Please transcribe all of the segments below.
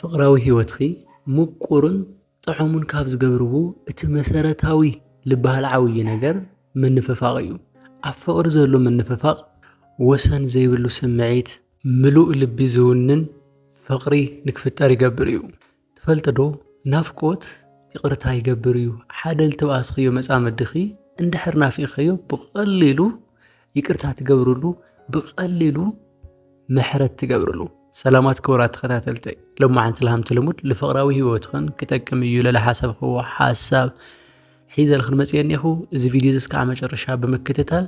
ፍቕራዊ ህይወትኺ ምቁርን ጥዑሙን ካብ ዝገብርዎ እቲ መሰረታዊ ልበሃል ዓብዪ ነገር ምንፍፋቕ እዩ። ኣብ ፍቕሪ ዘሎ ምንፍፋቕ ወሰን ዘይብሉ ስምዒት ምሉእ ልቢ ዝውንን ፍቕሪ ንክፍጠር ይገብር እዩ። ትፈልጥ ዶ ናፍቆት ይቕርታ ይገብር እዩ። ሓደ ልተባኣስኽዮ መጻምድኺ እንድሕር ናፊቕኸዮ ብቐሊሉ ይቅርታ ትገብርሉ፣ ብቐሊሉ ምሕረት ትገብርሉ። ሰላማት ክቡራት ተኸታተልተይ ሎማዓንቲ ልሃምቲ ልሙድ ንፍቕራዊ ህይወትኽን ክጠቅም እዩ ለለ ሓሰብኽዎ ሓሳብ ሒዘልክን መፅአ እኒኹ። እዚ ቪድዮ እስካዕ መጨረሻ ብምክትታል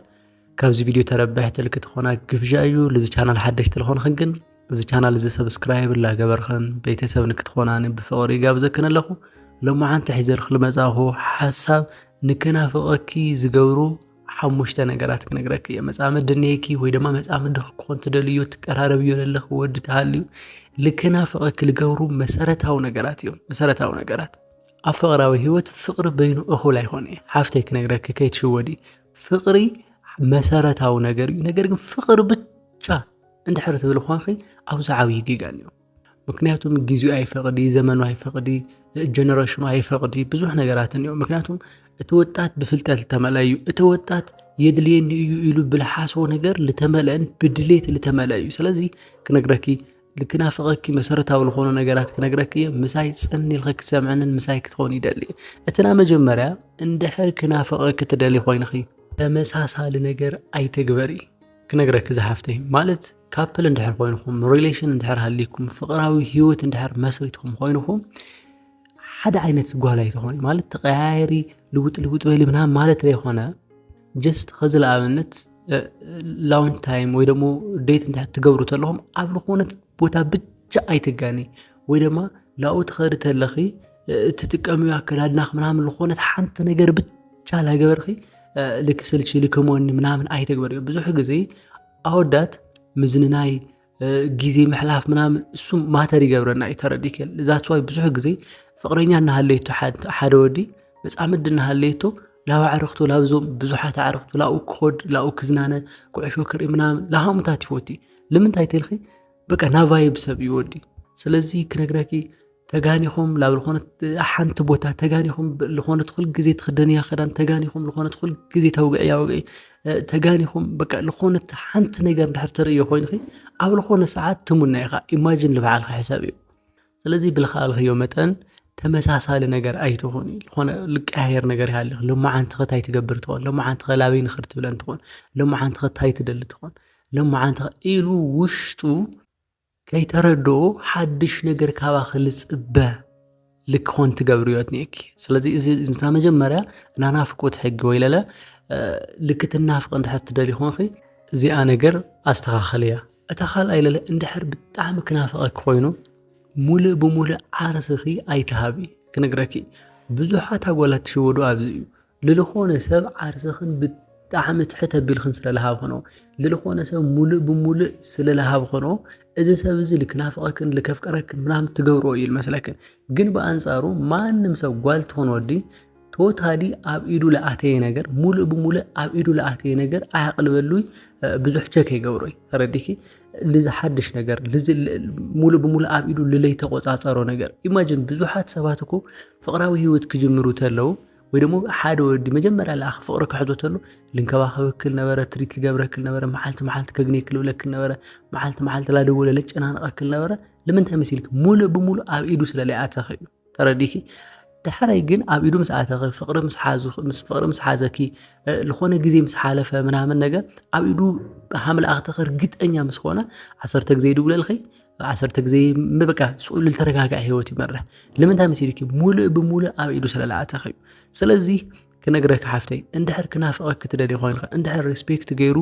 ካብዚ ቪድዮ ተረባሕቲ ልክትኾና ግብዣ እዩ። ለዚ ቻናል ሓደሽቲ ልኾንክን ግን እዚ ቻናል እዚ ሰብስክራይብ ላገበርክን ቤተሰብ ንክትኾናኒ ብፍቕሪ ይጋብዘክን ኣለኹ። ሎማዓንቲ ሒዘልክ ልመጻኹ ሓሳብ ንክናፍቐኪ ዝገብሩ ሓሙሽተ ነገራት ክነግረክ እየ። መጻምድ ድኔኪ ወይ ድማ መጻምድ ክኾን ትደልዮ ትቀራረብዮ ዘለኽ ወዲ ተሃልዩ ልክናፍቐኪ ልገብሩ መሰረታዊ ነገራት እዮም። መሰረታዊ ነገራት ኣብ ፍቕራዊ ህይወት ፍቕሪ በይኑ እኹል ኣይኮነ እየ። ሓፍተይ ክነግረክ ከይትሽወዲ ፍቕሪ መሰረታዊ ነገር እዩ። ነገር ግን ፍቕሪ ብቻ እንድሕር ትብል ኳንኺ ኣብዚ ዓብዪ ጌጋን እዩ። ምክንያቱም ጊዜኡ ኣይፈቕዲ፣ ዘመኑ ኣይፈቕዲ፣ ጀነሬሽኑ ኣይፈቕዲ፣ ብዙሕ ነገራት እንዮ። ምክንያቱም እቲ ወጣት ብፍልጠት ልተመልአ እዩ። እቲ ወጣት የድልየኒ እዩ ኢሉ ብልሓስቦ ነገር ልተመልአን ብድሌት ልተመልአ እዩ። ስለዚ ክነግረኪ ልክናፍቐኪ መሰረታዊ ዝኾኑ ነገራት ክነግረኪ እየ። ምሳይ ፅኒ ኢልኸ ክትሰምዐንን ምሳይ ክትኾን ይደሊ። እትና መጀመርያ እንድሕር ክናፍቐኪ ትደሊ ኮይንኺ ተመሳሳሊ ነገር ኣይተግበሪ። ክነግረኪ ዝሓፍተይ ማለት ካፕል እንድሕር ኮይንኩም፣ ሪሌሽን እንድሕር ሃሊኩም፣ ፍቕራዊ ህይወት እንድሕር መስሪትኩም ኮይንኩም ሓደ ዓይነት ጓል ኣይትኾኒ ማለት ተቀያየሪ ልውጥ በሊ ምናምን ማለት ዘይኮነ ጀስት ከዚ ለኣብነት ላውንጅ ታይም ወይ ደሞ ዴት እንድሕር ትገብሩ ተለኹም ኣብ ዝኾነት ቦታ ብቻ ኣይትጋኒ ወይ ድማ ላኡ ትኸዲ ተለኺ ትጥቀምዮ ኣከዳድናኽ ምናምን ዝኾነት ሓንቲ ነገር ብቻ ላገበርኺ ልክስልቺ ልክሞኒ ምናምን ኣይተግበርዮ። ብዙሕ ግዜ ኣወዳት ምዝንናይ ጊዜ ምሕላፍ ምናምን እሱ ማተር ይገብረና እዩ። ተረዲክ ዛት ዋይ ብዙሕ ግዜ ፍቕረኛ እናሃለየቶ ሓደ ወዲ መጻምድ እናሃለየቶ ላብ ኣዕርኽቶ ላብዞም ብዙሓት ኣዕርኽቶ ላኡ ክኾድ ላኡ ክዝናነ ኩዕሾ ክርኢ ምናምን ላሃሙታት ይፈቲ። ንምንታይ ተልኺ በቃ ናቫይብ ሰብ እዩ ወዲ። ስለዚ ክነግረኪ ተጋኒኹም ላብ ልኾነት ሓንቲ ቦታ ተጋኒኹም ልኾነት ኩል ግዜ ትኽደንያ ክዳን ተጋኒኹም ልኾነት ኩል ግዜ ተውግዕያ ወግዒ ተጋኒኹም በቃ ልኾነት ሓንቲ ነገር እንድሕር ትርእዮ ኮይንኺ ኣብ ልኾነ ሰዓት ትሙና ኢኻ ኢማጂን ልበዓልካ ሕሳብ እዩ። ስለዚ ብልኻልኽዮ መጠን ተመሳሳሊ ነገር ኣይትኾን ልኾነ ልቀያየር ነገር ይሃልኽ። ሎማዓንቲ ኸታይ ትገብር ትኾን፣ ሎማዓንቲ ኸላበይ ንኽር ትብለን ትኾን፣ ሎማዓንቲ ኸታይ ትደሊ ትኾን፣ ሎማዓንቲ ኢሉ ውሽጡ ከይተረድኦ ሓድሽ ነገር ካባኺ ልጽበ ልክኾን ትገብርዮ ትኒአኪ። ስለዚ እዚ እንታ መጀመርያ ናናፍቆት ሕጊ ወይ ለለ ልክትናፍቕ እንድሕር ትደሊ ኾንኺ እዚኣ ነገር ኣስተኻኸልያ። እታ ካልኣይ ለለ እንድሕር ብጣዕሚ ክናፍቐኪ ኮይኑ ሙሉእ ብሙሉእ ዓርስኺ ኣይተሃቢ። ክነግረኪ ብዙሓት ኣጓላት ትሽወዱ ኣብዚ እዩ። ልልኾነ ሰብ ዓርስኽን ብጣዕሚ ትሕት ኣቢልኽን ስለልሃብኽኖ ልልኾነ ሰብ ሙሉእ ብሙሉእ ስለልሃብኽኖ እዚ ሰብ እዚ ልክናፍቐክን ልከፍቀረክን ምናምን ትገብሮ እዩ ልመስለክን። ግን ብኣንጻሩ ማንም ሰብ ጓል ትኾን ወዲ ቶታሊ ኣብ ኢዱ ለኣተየ ነገር ሙሉእ ብሙሉእ ኣብ ኢዱ ለኣተየ ነገር ኣያቕልበሉይ ብዙሕ ቸክ ይገብሮይ። ተረዲኪ ልዚ ሓድሽ ነገር ሙሉእ ብሙሉእ ኣብ ኢዱ ልለይተቆፃፀሮ ነገር ኢማጂን ብዙሓት ሰባት እኮ ፍቕራዊ ህይወት ክጅምሩ ተለው ወይ ደሞ ሓደ ወዲ መጀመርያ ለኣኸ ፍቕሪ ክሕዞ ተሎ ልንከባኸበክል ነበረ፣ ትሪት ልገብረክል ነበረ፣ መዓልቲ ከግኔክ ልብለክል ነበረ፣ መዓልቲ ላደወለ ለጨናንቐክል ነበረ። ንምንታይ መሲልክ ሙሉእ ብሙሉእ ኣብ ኢዱ ስለለይኣተኸ እዩ። ተረዲኪ ድሕራይ ግን ኣብ ኢዱ ምስ ኣተኸ ፍቕሪ ምስ ሓዘኪ ልኾነ ግዜ ምስ ሓለፈ ምናምን ነገር ኣብ ኢዱ ሃምልኣኽተኸ ርግጠኛ ምስ ኾነ 10 ግዜ ይድውለልኸ 10 ግዜ በቃ ስኡል ልተረጋግዐ ህይወት ይመርሕ። ንምንታይ መሲልኪ ሙሉእ ብሙሉእ ኣብ ኢዱ ስለለኣተኸ እዩ። ስለዚ ክነግረካ ሓፍተይ እንድሕር ክናፍቐኪ ትደሊ ኮይንኸ እንድሕር ሪስፔክት ገይሩ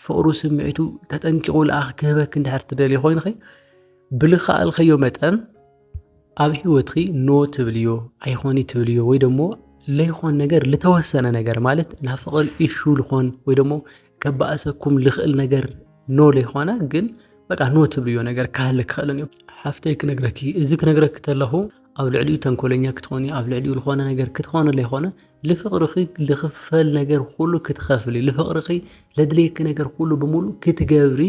ፍቕሩ ስምዒቱ ተጠንቂቑ ለኣኽ ክህበክ እንድሕር ትደሊ ኮይንኸ ብልኻኣልኸዮ መጠን ኣብ ህይወትኺ ኖ ትብልዮ ኣይኾኒ ትብልዮ ወይ ደሞ ለይኾን ነገር ልተወሰነ ነገር ማለት ናብ ፍቕሪ ኢሹ ልኾን ወይ ደሞ ከበኣሰኩም ልኽእል ነገር ኖ ለይኾነ ግን በቃ ኖ ትብልዮ ነገር ካህለ ክኽእልን እዮም። ሓፍተይ ክነግረኪ እዚ ክነግረኪ ተለኹ ኣብ ልዕሊኡ ተንኮለኛ ክትኾኒ ኣብ ልዕሊኡ ልኾነ ነገር ክትኾነ ለይኾነ ልፍቕርኺ ልኽፈል ነገር ኩሉ ክትኸፍሊ ልፍቕርኺ ለድልየኪ ነገር ኩሉ ብሙሉ ክትገብሪ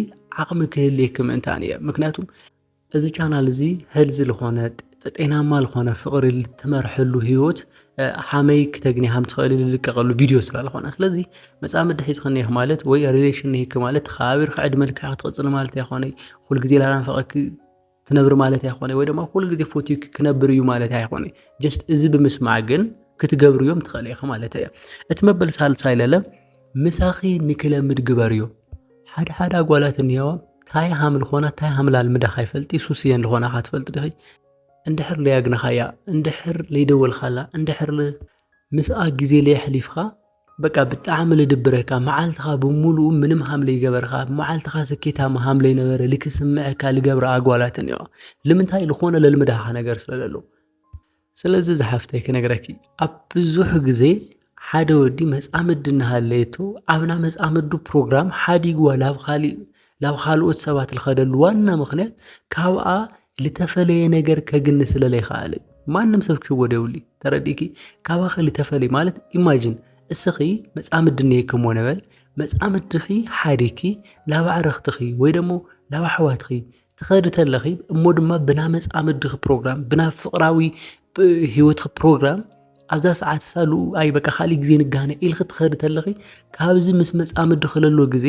ዓቕሚ ክህልየኪ ምእንታን እየ። ምክንያቱም እዚ ቻናል እዚ ህልዝ ዝኾነ ጤናማ ዝኾነ ፍቕሪ ልትመርሕሉ ህይወት ሓመይ ክተግኒሃም ትኽእል ልልቀቐሉ ቪድዮ ስላልኾነ ስለዚ መጻምድ ሒዝኽኒ ኢኽ ማለት ወይ ሪሌሽን ሂክ ማለት ሓቢርካ ዕድመ ልክዕ ክትቕፅል ማለት ኣይኮነይ ኩሉ ግዜ ላናፈቐክ ትነብር ማለት ኣይኮነይ ወይ ድማ ኩሉ ግዜ ፎቲክ ክነብር እዩ ማለት ኣይኮነይ ጀስት እዚ ብምስማዕ ግን ክትገብር እዮም ትኽእል ኢኻ ማለት እያ እቲ መበል ሳልሳይ ለለ ምሳኺ ንክለምድ ግበር እዩ ሓደ ሓደ ኣጓላት እኒሄዋ ታይ ሃምል ኾና ታይ ሃምላል ምዳኻ ይፈልጢ ሱስየን ልኾና ክትፈልጥ ድኺ እንድሕር ለያግናኻያ እንድሕር ለይደወልኻላ እንድሕር ምስኣ ግዜ ለየሕሊፍኻ በቃ ብጣዕሚ ልድብረካ መዓልትኻ ብምሉኡ ምንም ሃምለ ይገበርካ መዓልትኻ ስኬታማ ሃምለ ይነበረ ልክስምዐካ ልገብረ ኣጓላት እኒሄዋ ልምንታይ ልኾነ ለልምዳኻ ነገር ስለለሎ ስለዚ ዝሓፍተይ ክነግረኪ ኣብ ብዙሕ ግዜ ሓደ ወዲ መጻምድ እናሃለየቱ ኣብና መጻምዱ ፕሮግራም ሓዲግዋ ላብ ካልኦት ሰባት ልኸደሉ ዋና ምኽንያት ካብኣ ልተፈለየ ነገር ከግኒ ስለለይኸኣለ ማንም ሰብ ክሽወዶ የብሉ ተረዲእኪ ካብኻ ልተፈለየ ማለት ኢማጂን እስኺ መጻምድ እኒሄክሞ ነበል መጻምድኺ ሓዲኪ ላብ ኣዕርኽትኺ ወይ ደሞ ላብ ኣሕዋትኺ ትኸድ ተለኺ እሞ ድማ ብና መጻምድኺ ፕሮግራም ብና ፍቕራዊ ህይወትኺ ፕሮግራም ኣብዛ ሰዓት ሳሉ ኣይ በቃ ካሊእ ግዜ ንጋነ ኢልኺ ትኸድ ተለኺ ካብዚ ምስ መጻምድኺ ለሎ ግዜ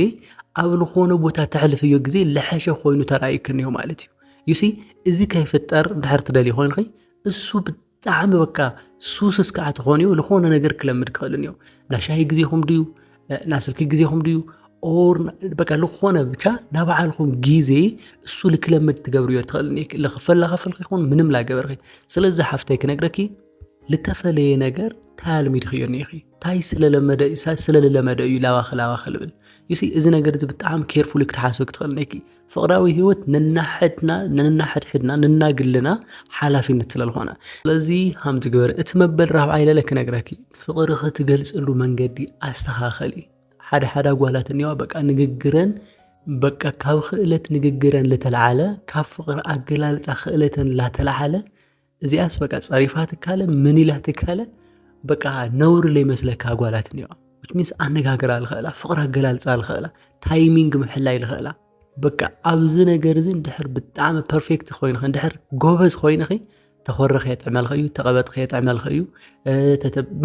ኣብ ልኾነ ቦታ ተሕልፍዮ ግዜ ለሐሸ ኮይኑ ተራእይክን እዩ ማለት እዩ ዩሲ እዚ ከይፍጠር ድሕር ትደሊ ኮይንኺ እሱ ብጣዕሚ በቃ ሱስ እስከዓ ትኾን እዩ ልኾነ ነገር ክለምድ ክኽእልን እዩ ናሻሂ ግዜኹም ድዩ ናስልኪ ግዜኹም ድዩ ኦር በቃ ልኾነ ብቻ ናባዓልኹም ግዜ እሱ ልክለምድ ትገብር እዩ ትኽእልን ልኽፈላኸፍልኺ ይኹን ምንም ላገበርኺ ስለዚ ሓፍተይ ክነግረኪ ልተፈለየ ነገር ታልሚድኽዮ ኒኺ ታይ ስለለመደ እዩ ላባኸ ልብል ዩሲ እዚ ነገር እዚ ብጣዕሚ ኬርፉል ክትሓስብ ክትኽእል ነኪ ፍቕራዊ ህይወት ነናሕድሕድና ነናግልና ሓላፊነት ስለልኾነ ስለዚ ሃምዚ ግበር እቲ መበል ራብዓይ ለለ ክነግረኪ ፍቕሪ ክትገልጽሉ መንገዲ ኣስተኻኸሊ ሓደ ኣጓላት እኒዋ በቃ ንግግረን በቃ ካብ ክእለት ንግግረን ልተለዓለ ካብ ፍቕሪ ኣገላልጻ ክእለተን ላተለዓለ እዚኣስ በቃ ጸሪፋ ትካለ ምን ኢላ ትካለ በቃ ነውር ለይመስለካ ኣጓላት እኒዋ which means ኣነጋገራ ልኽእላ ፍቕሪ ኣገላልጻ ልኽእላ ታይሚንግ ምሕላይ ልኽእላ በቃ ኣብዚ ነገር እዚ እንድሕር ብጣዕሚ ፐርፌክት ኮይንኺ እንድሕር ጎበዝ ኮይንኺ ተኾርኺ የጥዕመልኺ እዩ ተቐበጥኺ የጥዕመልኺ እዩ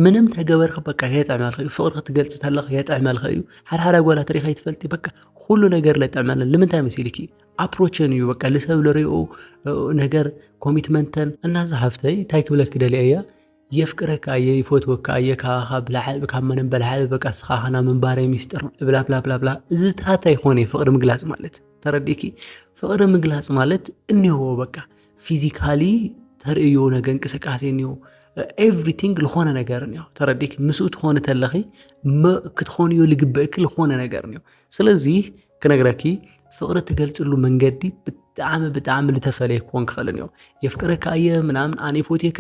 ምንም ተገበርኺ በቃ የጥዕመልኺ እዩ ፍቕሪ ክትገልጽ ተለኺ የጥዕመልኺ እዩ ሓደ ኣጓላት ሪኻ ይትፈልጢ በቃ ኩሉ ነገር ለጥዕመለን ልምንታይ መሲልኪ ኣፕሮችን እዩ በቃ ልሰብ ለሪኦ ነገር ኮሚትመንተን እናዛ ሓፍተይ ታይ ክብለክ ደልየ እያ የፍቅረካ የይፎትወካ የካኻ ብላዕል ካብ መንን በላዕል በቃ ስኻኸና ምንባረይ ሚስጥር ብላ ብላ ብላ ብላ እዚ ታታ ይኾነ ፍቕሪ ምግላጽ ማለት ተረዲእኪ ፍቕሪ ምግላጽ ማለት እኒሆ በቃ ፊዚካሊ ተርእዮ ነገር እንቅስቃሴ እኒሆ ኤቭሪቲንግ ልኾነ ነገር እኒሆ ተረዲእኪ ምስኡ ትኾነ ተለኺ ክትኾንዮ ልግበእክ ልኾነ ነገር እኒሆ ስለዚ ክነግረኪ ፍቕሪ ትገልጽሉ መንገዲ ብጣዕሚ ልተፈለየ ክኾን ክኽእልን እዩ የፍቅረካ እየ ምናምን ኣነ ፎቴካ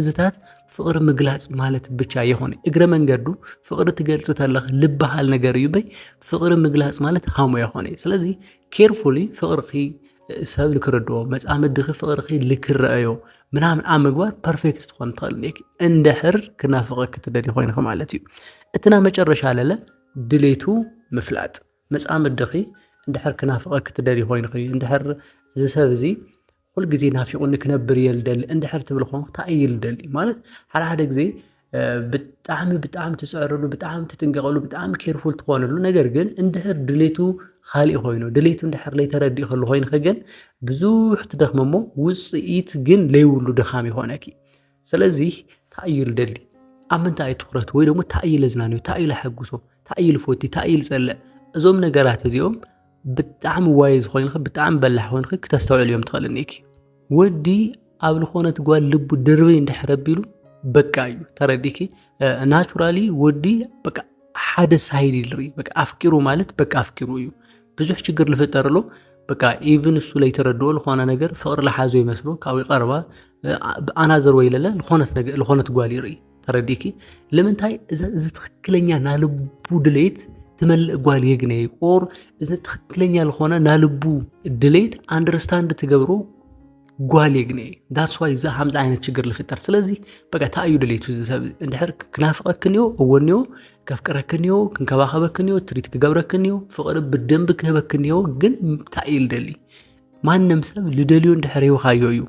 እዝታት ፍቕሪ ምግላጽ ማለት ብቻ ይኾነ እግረ መንገዱ ፍቕሪ ትገልጽ ተለኺ ልበሃል ነገር እዩ በይ ፍቕሪ ምግላጽ ማለት ሃሞ ይኾነ ስለዚ ኬርፉሊ ፍቕርኺ ሰብ ልክርድኦ መጻምድኺ ፍቕርኺ ልክረአዮ ምናምን ኣብ ምግባር ፐርፌክት ትኾን ትኽእል ነኪ እንድሕር ክናፍቕክ ትደሊ ኮይንኺ ማለት እዩ እትና መጨረሻ ለለ ድሌቱ ምፍላጥ መጻምድኺ እንድሕር ክናፍቐክ ትደሊ ኮይንኺ እንድሕር እዚ ሰብ እዚ ኩል ግዜ ናፊቑኒ ክነብር እየ ልደሊ እንድሕር ትብል ኾንክ እንታይ እዩ ልደሊ ማለት ሓደ ግዜ ብጣዕሚ ትስዕርሉ ብጣዕሚ ትጥንቀቐሉ ብጣዕሚ ኬርፉል ትኾንሉ ነገር ግን እንድሕር ድሌቱ ካሊእ ኮይኑ ድሌቱ እንድሕር ለይተረዲእ ከሉ ኮይንኺ ግን ብዙሕ ትደኽሞ እሞ ውፅኢት ግን ለይብሉ ድኻም ይኾነኪ ስለዚ እንታይ እዩ ልደሊ ኣብ ምንታይ ትኩረት ወይ ደሞ እንታይ እዩ ለዝናንዮ እንታይ እዩ ለሐጉሶ እንታይ እዩ ልፎቲ እንታይ እዩ ልጸልእ እዞም ነገራት እዚኦም ብጣዕሚ ዋይዝ ኮይንኺ ብጣዕሚ በላሕ ኮይንኺ ክተስተውዕል እዮም ትኽእልኒኪ ወዲ ኣብ ልኾነት ጓል ልቡ ድርበይ እንድሕር ኣቢሉ በቃ እዩ ተረዲእኪ ናቹራሊ ወዲ በቃ ሓደ ሳይድ ይልርኢ በቃ ኣፍቂሩ ማለት በቃ ኣፍቂሩ እዩ ብዙሕ ችግር ልፍጠርሎ በቃ ኢቭን እሱ ለይተረድኦ ልኾነ ነገር ፍቕሪ ለሓዞ ይመስሎ ካብኡ ይቐርባ ኣናዘር ወይ ለለ ልኾነት ጓል ይርኢ ተረዲእኪ ንምንታይ እዚ ትክክለኛ ናልቡ ድሌት ትመልእ ጓል የግነይ ኦር እዚ ትክክለኛ ልኾነ ናልቡ ድሌት አንደርስታንድ ትገብሮ ጓል የግነይ ዳትስ ዋይ እዛ ሃምዚ ዓይነት ችግር ልፍጠር ስለዚ በቃ እንታይ እዩ ድሌቱ ሰብ እንድሕር ክናፍቐክንዮ እወንዮ ከፍቅረክንዮ ክንከባኸበክንዮ ትሪት ክገብረክንዮ ፍቕሪ ብደንብ ክህበክንዮ ግን እንታይ እዩ ልደሊ ማንም ሰብ ልደልዮ እንድሕር ይውኻዮ እዩ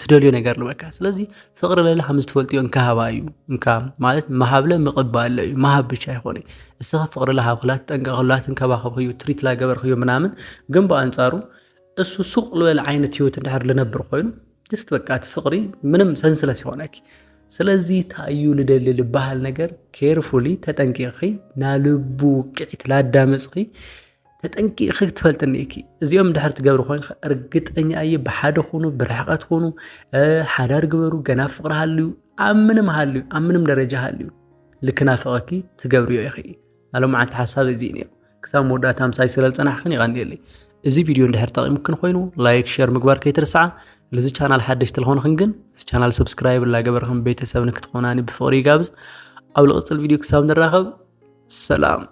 ትደልዮ ነገር ልበካ ስለዚ ፍቅሪ ለለ ከም ዝትፈልጥዮ እንካሃባ እዩ እንካ ማለት መሃብለ ምቕባለ እዩ መሃብ ብቻ ይኾነ እስኻ ፍቅሪ ለሃብክላት ጠንቀቕላት እንከባኸብክዩ ትሪት ላገበርክዮ ምናምን ግን በአንጻሩ እሱ ሱቅ ልበለ ዓይነት ህይወት እንድሕር ልነብር ኮይኑ ጀስት በቃ ፍቅሪ ምንም ሰንስለስ ይሆነኪ ስለዚ ታዩ ልደሊ ልባሃል ነገር ኬርፉሊ ተጠንቂቕኺ ናልቡ ቅዒት ላዳመፅኺ ተጠንቂቕኺ ክትፈልጥኒ ኢኪ እዚኦም ድሕር ትገብሪ ኮይንካ እርግጠኛ እየ ብሓደ ኹኑ ብርሕቐት ኹኑ ሓዳር ግበሩ ገና ፍቅሪ ሃልዩ ኣብ ምንም ደረጃ ሃልዩ ልክናፍቐኪ ትገብርዮ ኢኺ ናሎማዓንቲ ሓሳብ እዚ እዩ ክሳብ መወዳእታ ምሳይ ስለል ፀናሕክን ይቐኒየለይ እዚ ቪድዮ እንድሕር ጠቒሙክን ኮይኑ ላይክ ሼር ምግባር ከይትርስዓ ለዚ ቻናል ሓደሽቲ ልኾንክን ግን እዚ ቻናል ሰብስክራይብ ላገበርክን ቤተሰብ ንክትኾናኒ ብፍቅሪ ይጋብዝ ኣብ ልቕፅል ቪድዮ ክሳብ ንራኸብ ሰላም